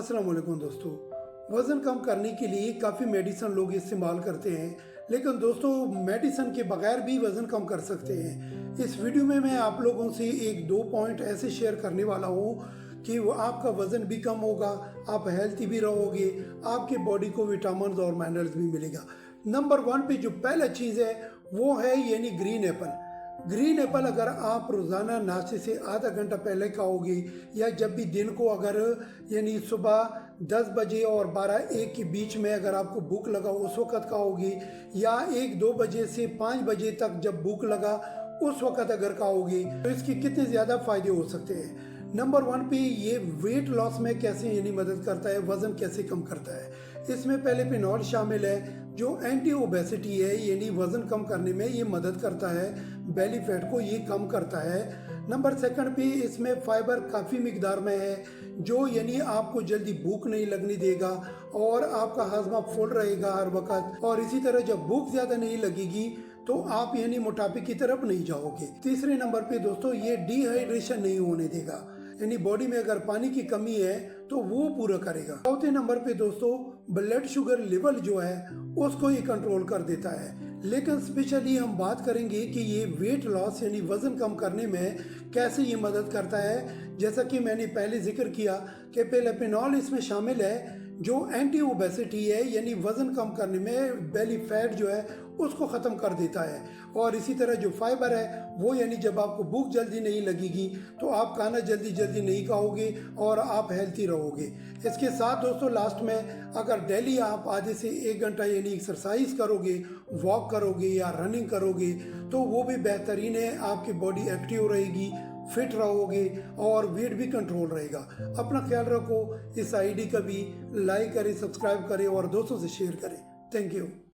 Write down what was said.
अस्सलाम वालेकुम दोस्तों। वज़न कम करने के लिए काफ़ी मेडिसिन लोग इस्तेमाल करते हैं, लेकिन दोस्तों मेडिसिन के बगैर भी वज़न कम कर सकते हैं। इस वीडियो में मैं आप लोगों से एक दो पॉइंट ऐसे शेयर करने वाला हूँ कि वो आपका वज़न भी कम होगा, आप हेल्थी भी रहोगे, आपके बॉडी को विटामिन और मिनरल्स भी मिलेगा। नंबर 1 पे जो पहला चीज़ है वो है यानी ग्रीन एप्पल। ग्रीन एप्पल अगर आप रोज़ाना नाश्ते से आधा घंटा पहले खाओगे या जब भी दिन को अगर यानी सुबह 10 बजे और 12-1 के बीच में अगर आपको भूख लगा उस वक़्त खाओगे, या 1-2 बजे से 5 बजे तक जब भूख लगा उस वक़्त अगर खाओगे, तो इसके कितने ज़्यादा फ़ायदे हो सकते हैं। नंबर 1 पे ये वेट लॉस में कैसे यानी मदद करता है, वज़न कैसे कम करता है। इसमें पहले पिनॉल शामिल है जो एंटी ओबेसिटी है, यानी वज़न कम करने में ये मदद करता है, बेली फैट को ये कम करता है। नंबर 2 पे इसमें फाइबर काफ़ी मिकदार में है जो यानी आपको जल्दी भूख नहीं लगने देगा और आपका हजमा फुल रहेगा हर वक्त, और इसी तरह जब भूख ज़्यादा नहीं लगेगी तो आप यानी मोटापे की तरफ नहीं जाओगे। तीसरे नंबर पे दोस्तों ये डिहाइड्रेशन नहीं होने देगा, यानी बॉडी में अगर पानी की कमी है तो वो पूरा करेगा। चौथे नंबर पे दोस्तों ब्लड शुगर लेवल जो है उसको ये कंट्रोल कर देता है। लेकिन स्पेशली हम बात करेंगे कि ये वेट लॉस यानी वजन कम करने में कैसे ये मदद करता है। जैसा कि मैंने पहले जिक्र किया कि पेलेपिनॉल इसमें शामिल है जो एंटी ओबेसिटी है, यानी वज़न कम करने में बेली फैट जो है उसको ख़त्म कर देता है। और इसी तरह जो फाइबर है वो यानी जब आपको भूख जल्दी नहीं लगेगी तो आप खाना जल्दी जल्दी नहीं खाओगे और आप हेल्थी रहोगे। इसके साथ दोस्तों लास्ट में अगर डेली आप आधे से 1 घंटा यानी एक्सरसाइज करोगे, वॉक करोगे या रनिंग करोगे तो वो भी बेहतरीन है, आपकी बॉडी एक्टिव रहेगी, फिट रहोगे और वेट भी कंट्रोल रहेगा। अपना ख्याल रखो। इस आईडी का भी लाइक करें, सब्सक्राइब करें और दोस्तों से शेयर करें। Thank you.